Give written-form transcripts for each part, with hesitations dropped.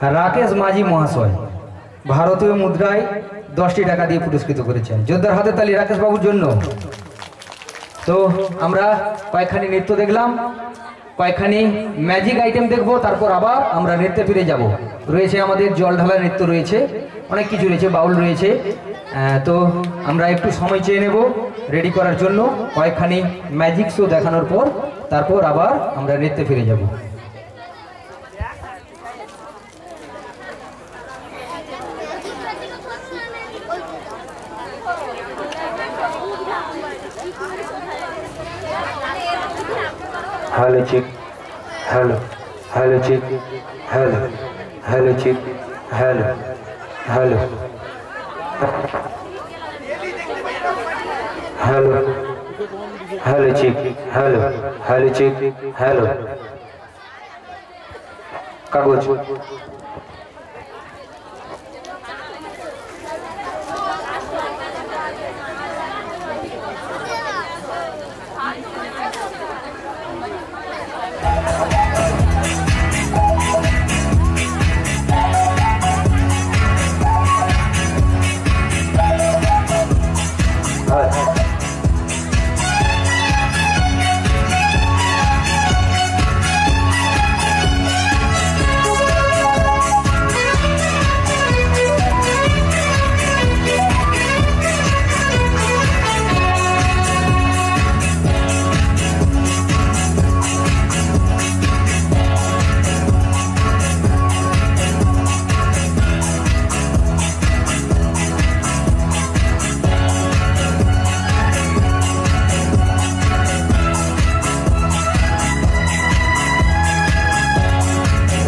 রাকেশ মাঝি মহাশয় ভারতীয় মুদ্রায় 10টি টাকা দিয়ে পুরস্কৃত করেছেন। যোদ্ধার হাতে তালি রাকেশ বাবুর জন্য। তো আমরা কয়েকখানি নৃত্য দেখলাম, কয়েকখানি ম্যাজিক আইটেম দেখবো, তারপর আবার আমরা নৃত্যে ফিরে যাব। রয়েছে আমাদের জল ঢালা নৃত্য, রয়েছে অনেক কিছু রয়েছে, বাউল রয়েছে। তো আমরা একটু সময় চেয়ে নেব রেডি করার জন্য। কয়েকখানি ম্যাজিক শো দেখানোর পর তারপর আবার আমরা নৃত্যে ফিরে যাব। Hello chick, hello, hello chick, hello, hello chick, hello, hello, hello, hello chick, hello, hello chick, hello. কাগজ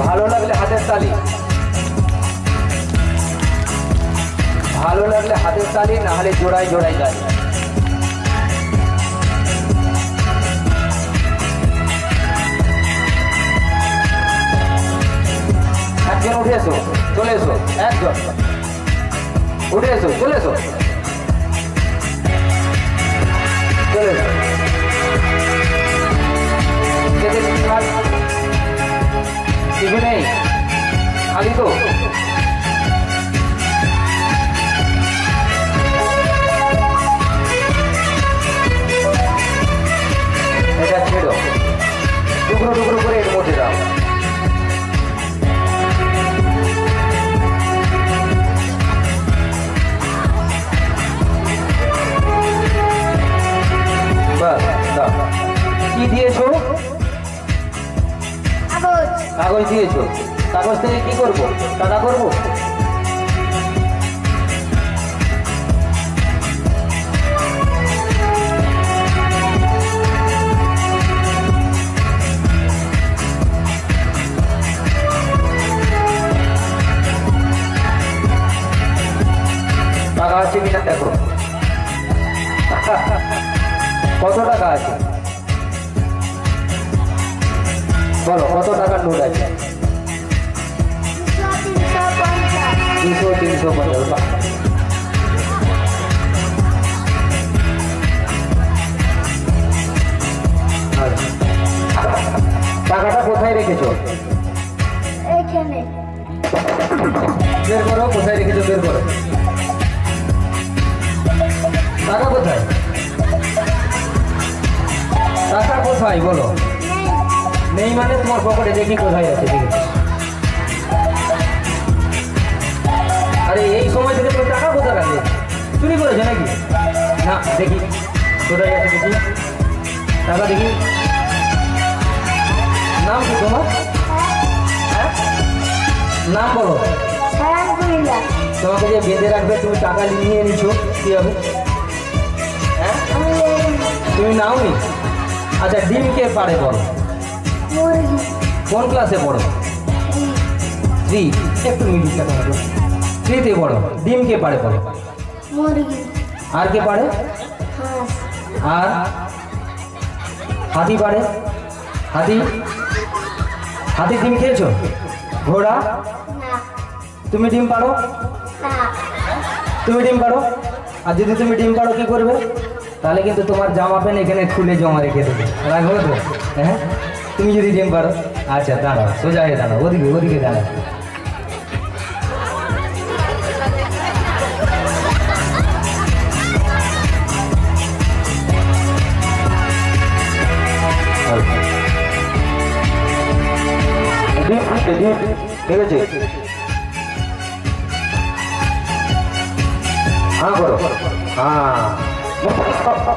ভালো লাগলে হাতের তালি, না হলে জোড়ায় জোড়ায় গাই। একজন উঠে এসো, চলে এসো, একজন উঠে এসো, চলে এসো, চলে এসো। কিছু নেই, খালি তো। এটা ছেড়ো, টুকরো টুকরো করে এর মধ্যে দাও। বাস দাও। কি দিয়েছো? কাগজ দিয়েছো। কাগজ থেকে কি করবো? টাকা করবো? টাকা আছে কিনা দেখো। কত টাকা আছে বলো, কত টাকার নোট আছে? 200, 350। টাকাটা কোথায় রেখেছো? বের করো, কোথায় রেখেছো বের করো। টাকা কোথায়? টাকা কোথায় বলো? নেই মানে তোমার পকেটে দেখি কোথায় আছে। দেখি, আরে এই সময় থেকে তোর টাকা কোথায় রাখে? চুরি করেছে নাকি? না, দেখি কোথায় আছে দেখি টাকা, দেখি। নাম কি তোমার? হ্যাঁ, নাম বলো। তোমাকে যে বেঁধে রাখবে, তুমি টাকা নিয়ে নিছো, কি হবে? হ্যাঁ, তুমি নাও নি। আচ্ছা, ডিম কে পারে বলো? কোন ক্লাসে পড়ো? 3। একটু মিডিলটা করো, 3তে পড়ো। ডিম কে পারে বলো? আর কে পারে? আর হাতি পারে? হাতি? হাতি ডিম খেয়েছো? ঘোড়া? তুমি ডিম পারো? তুমি ডিম পারো? আর যদি তুমি ডিম পারো কি করবে? তাহলে কিন্তু তোমার জামা প্যান্ট এখানে খুলে জমা রেখে দেবে, রাখবো তো? হ্যাঁ, তুমি যদি ডিম পারো। আচ্ছা দাঁড়াও, সোজা হয়ে দাঁড়াও, ওদিকে ওদিকে দাঁড়াও। ডিম ডিম ঠিক আছে হ্যাঁ করো হ্যাঁ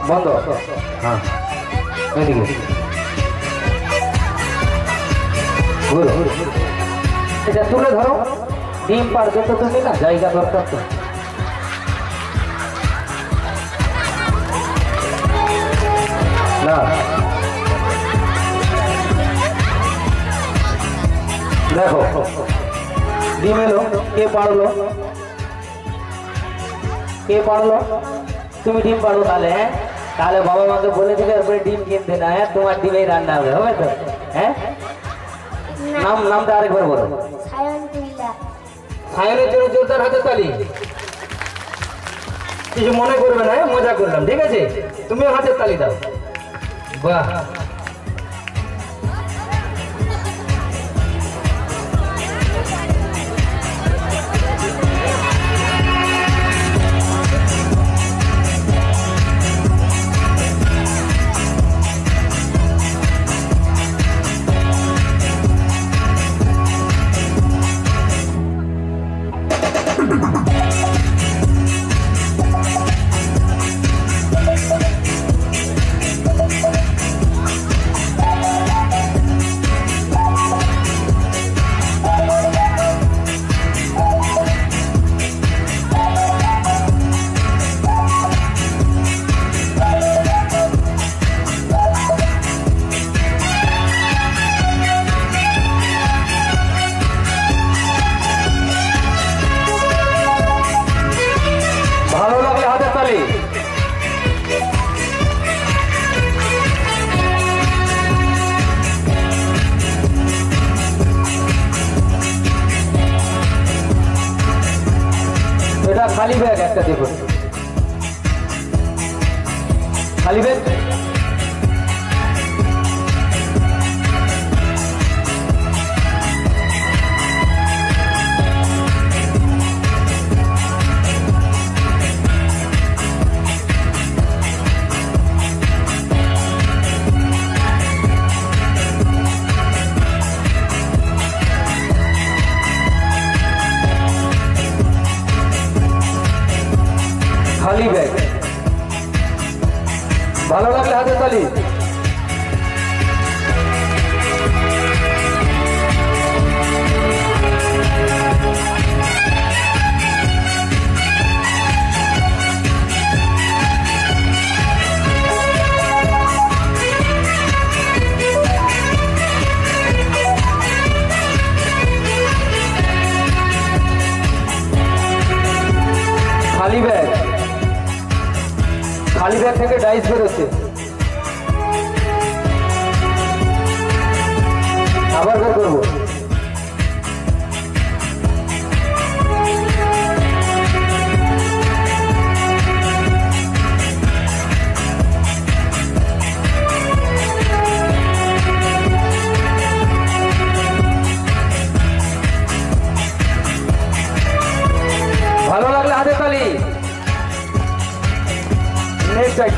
বন্ধ হ্যাঁ এদিকে এটা তুলে ধরো ডিম পারবে তো তুমি না জায়গা দরকার তো না দেখো ডিম এলো কে পারলো তুমি ডিম পারো তাহলে হ্যাঁ তাহলে বাবা মাকে বলে দিবে এরপরে ডিম কিনতে না হ্যাঁ তোমার ডিমেই রান্না হবে হবে তো হ্যাঁ নামটা আরেকবার বলো সায়নের জন্য জোরদার হাতে তালি কিছু মনে করবে না মজা করলাম ঠিক আছে তুমিও হাতের তালি দাও বাহ এটা খালি ব্যাগ একটা দেখুন খালি ব্যাগ খালি ব্যাগ ভালো লাগলে হাতে তালি খালি ব্যাগ খালি ব্যাগ থেকে ডাইস বেরোচ্ছে আবার বের করবো ভালো লাগলে হাতে তালি নেক্সট সাইড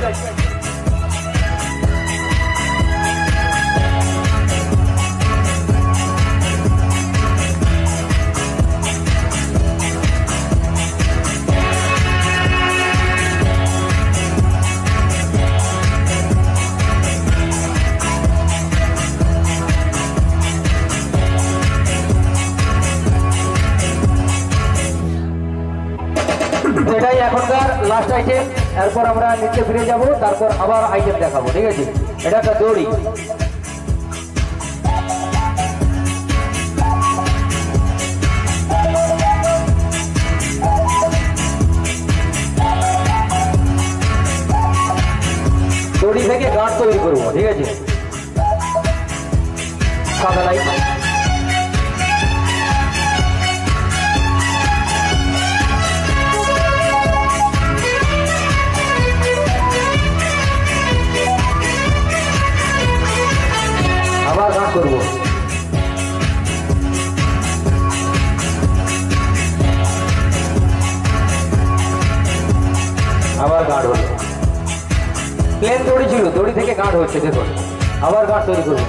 এটাই এখনকার লাস্ট আইটেম এরপর আমরা নিচে ফিরে যাব তারপর আবার আইটেম দেখাবো ঠিক আছে এটা একটা দড়ি দড়ি থেকে গাঁট তৈরি করবো ঠিক আছে সাদা লাইট আবার গাঁট করবো আবার গাঁট হলো প্লেন দড়ি ছিল দড়ি থেকে গাঁট হচ্ছে দেখুন আবার গান তৈরি করবো।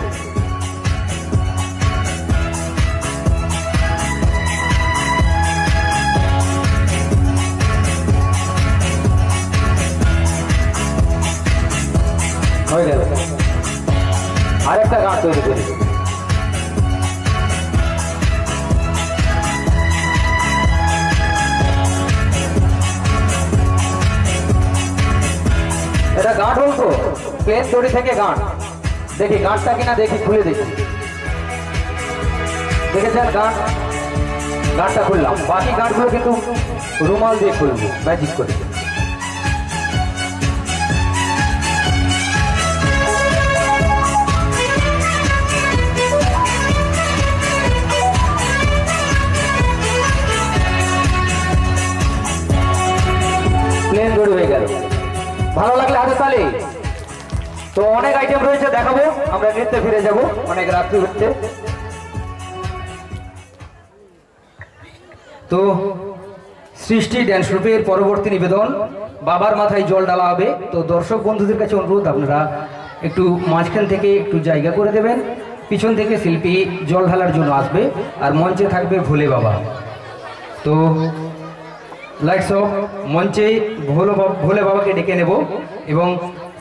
হয়ে গেল, আরেকটা গান তৈরি করি। এটা গান বলতো, প্লেন দড়ি থেকে গান। দেখি গানটা কিনা, দেখি খুলে দেখি। দেখেছেন গান? গানটা খুললাম, বাকি গানগুলো কিন্তু রুমাল দিয়ে খুলবো, ম্যাজিক করে। প্লেন দড়ি হয়ে গেল। ভালো লাগলে হাতে তালি। তো অনেক আইটেম রয়েছে, দেখাবো। আমরা নৃত্যে ফিরে যাব, অনেক রাত্রি হচ্ছে। তো সৃষ্টি ড্যান্স গ্রুপের পরবর্তী নিবেদন, বাবার মাথায় জল ঢালা হবে। তো দর্শক বন্ধুদের কাছে অনুরোধ, আপনারা একটু মাঝখান থেকে একটু জায়গা করে দেবেন। পিছন থেকে শিল্পী জল ঢালার জন্য আসবে, আর মঞ্চে থাকবে ভোলে বাবা। তো লাইটস অফ, মঞ্চে ভোলে বাবাকে ডেকে নেব এবং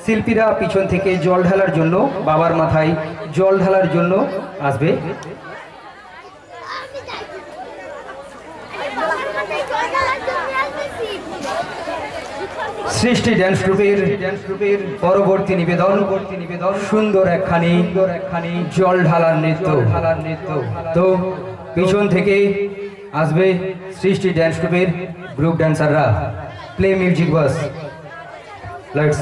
শিল্পীরা পিছন থেকে জল ঢালার জন্য, বাবার মাথায় জল ঢালার জন্য আসবে। সৃষ্টি ড্যান্স গ্রুপের পরবর্তী নিবেদন, সুন্দর একখানি জল ঢালার নৃত্য। তো পিছন থেকে আসবে সৃষ্টি ড্যান্স গ্রুপের গ্রুপ ড্যান্সাররা। প্লে মিউজিক বাস, লাইটস।